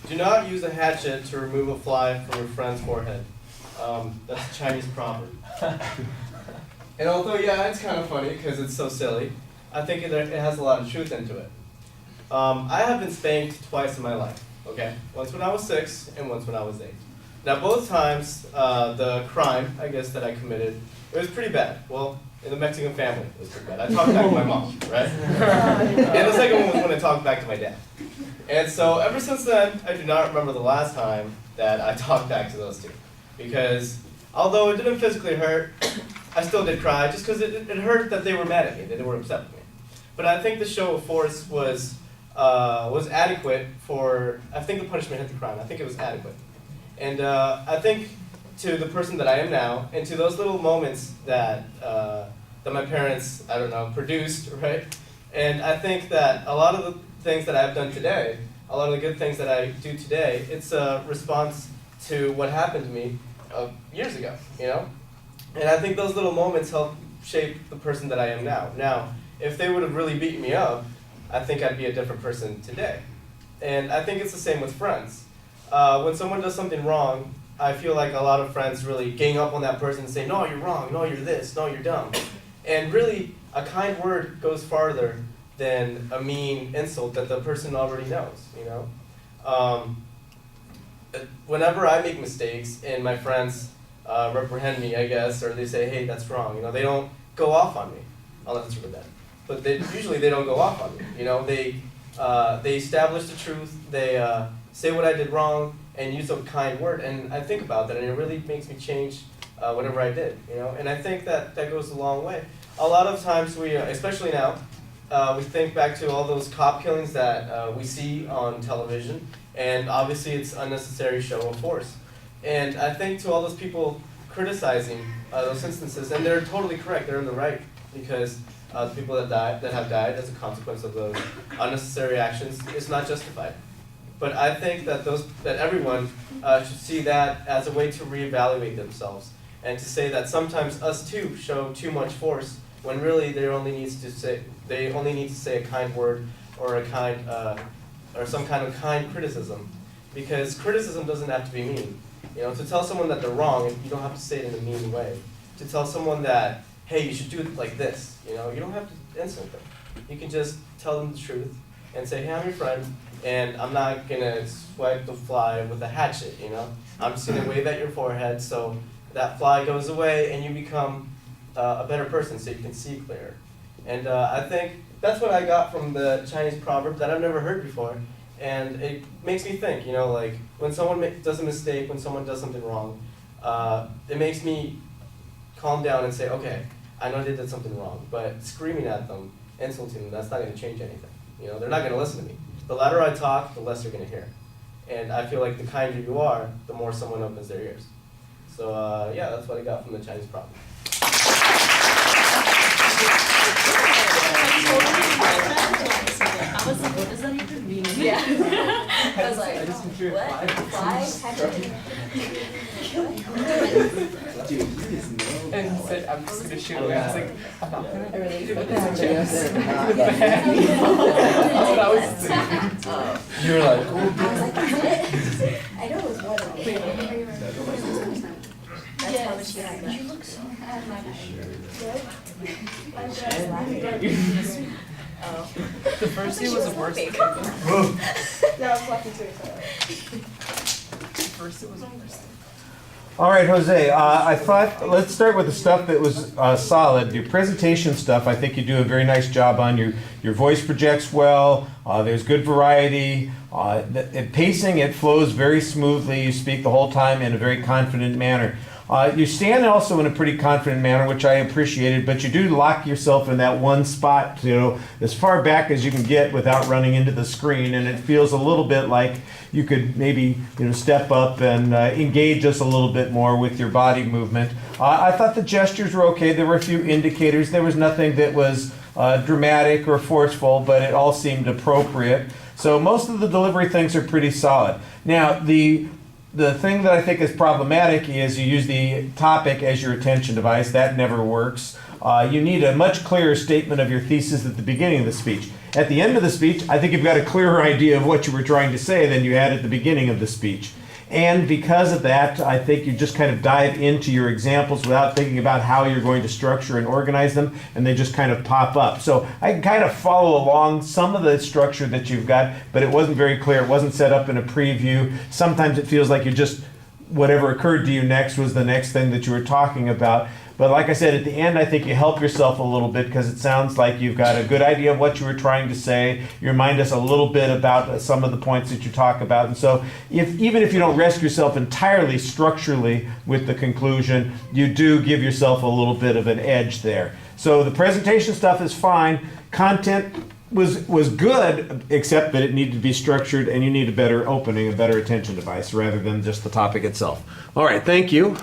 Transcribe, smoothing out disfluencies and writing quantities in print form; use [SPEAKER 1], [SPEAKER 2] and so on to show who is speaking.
[SPEAKER 1] Do not use a hatchet to remove a fly from your friend's forehead. That's a Chinese proverb. And although, yeah, it's kind of funny because it's so silly, I think it has a lot of truth into it. I have been spanked twice in my life, okay? Once when I was 6 and once when I was 8. Now, both times, the crime, I guess, that I committed, it was pretty bad. Well, in the Mexican family, it was pretty bad. I talked back to my mom, right? And the second one was when I talked back to my dad. And so ever since then, I do not remember the last time that I talked back to those two. Because although it didn't physically hurt, I still did cry just because it hurt that they were mad at me, that they were upset with me. But I think the show of force was adequate for, I think the punishment hit the crime. I think it was adequate. And I think to the person that I am now, and to those little moments that my parents, I don't know, produced, right? And I think that a lot of the things that I've done today, a lot of the good things that I do today, it's a response to what happened to me years ago, you know? And I think those little moments help shape the person that I am now. Now, if they would have really beaten me up, I think I'd be a different person today. And I think it's the same with friends. When someone does something wrong, I feel like a lot of friends really gang up on that person and say, no, you're wrong, no, you're this, no, you're dumb. And really, a kind word goes farther than a mean insult that the person already knows, you know? Whenever I make mistakes and my friends reprehend me, I guess, or they say, hey, that's wrong, you know, they don't go off on me, unless it's really bad. But usually they don't go off on me, you know? They establish the truth, they say what I did wrong, and use a kind word, and I think about that, and it really makes me change whatever I did, you know? And I think that goes a long way. A lot of times we, especially now, we think back to all those cop killings that we see on television, and obviously it's unnecessary show of force. And I think to all those people criticizing those instances, and they're totally correct, they're in the right, because the people that have died as a consequence of those unnecessary actions is not justified. But I think that everyone should see that as a way to reevaluate themselves, and to say that sometimes us too show too much force when really they only need to say a kind word or or some kind of kind criticism, because criticism doesn't have to be mean. You know, to tell someone that they're wrong, you don't have to say it in a mean way. To tell someone that, hey, you should do it like this, you know, you don't have to insult them. You can just tell them the truth and say, hey, I'm your friend, and I'm not gonna swipe the fly with a hatchet, you know? I'm just gonna wave at your forehead so that fly goes away and you become a better person so you can see clearer. And I think that's what I got from the Chinese proverb that I've never heard before. And it makes me think, you know, like when someone does a mistake, when someone does something wrong, it makes me calm down and say, okay, I know they did something wrong, but screaming at them, insulting them, that's not going to change anything. You know, they're not going to listen to me. The louder I talk, the less they're going to hear. And I feel like the kinder you are, the more someone opens their ears. So yeah, that's what I got from the Chinese proverb.
[SPEAKER 2] I was like, what does that even mean?
[SPEAKER 3] Yeah. I was like, what? Fly? Hatchet?
[SPEAKER 4] And he said, I'm just gonna shoot him. I was like, I'm not gonna.
[SPEAKER 3] I really
[SPEAKER 4] It's a
[SPEAKER 3] forgot.
[SPEAKER 4] joke. That's what I was thinking.
[SPEAKER 5] You were like,
[SPEAKER 3] I was like, that's it? I know it was more than me. That's how much you had. You look so Oh.
[SPEAKER 4] The first day was the worst.
[SPEAKER 3] No, I'm fluffy too, so.
[SPEAKER 4] The first day was the worst.
[SPEAKER 5] all right, Jose, I thought, let's start with the stuff that was solid. Your presentation stuff, I think you do a very nice job on. Your voice projects well, there's good variety. Pacing, it flows very smoothly. You speak the whole time in a very confident manner. You stand also in a pretty confident manner, which I appreciated, but you do lock yourself in that one spot, you know, as far back as you can get without running into the screen, and it feels a little bit like you could maybe, you know, step up and engage just a little bit more with your body movement. I thought the gestures were okay. There were a few indicators. There was nothing that was dramatic or forceful, but it all seemed appropriate. So most of the delivery things are pretty solid. Now, the thing that I think is problematic is you use the topic as your attention device. That never works. You need a much clearer statement of your thesis at the beginning of the speech. at the end of the speech, I think you've got a clearer idea of what you were trying to say than you had at the beginning of the speech. And because of that, I think you just kind of dive into your examples without thinking about how you're going to structure and organize them, and they just kind of pop up. So I can kind of follow along some of the structure that you've got, but it wasn't very clear. It wasn't set up in a preview. Sometimes it feels like you just, whatever occurred to you next was the next thing that you were talking about. But like I said, at the end, I think you help yourself a little bit because it sounds like you've got a good idea of what you were trying to say. You remind us a little bit about some of the points that you talk about. And so even if you don't rest yourself entirely structurally with the conclusion, you do give yourself a little bit of an edge there. So the presentation stuff is fine. Content was good, except that it needed to be structured and you need a better opening, a better attention device rather than just the topic itself. All right, thank you.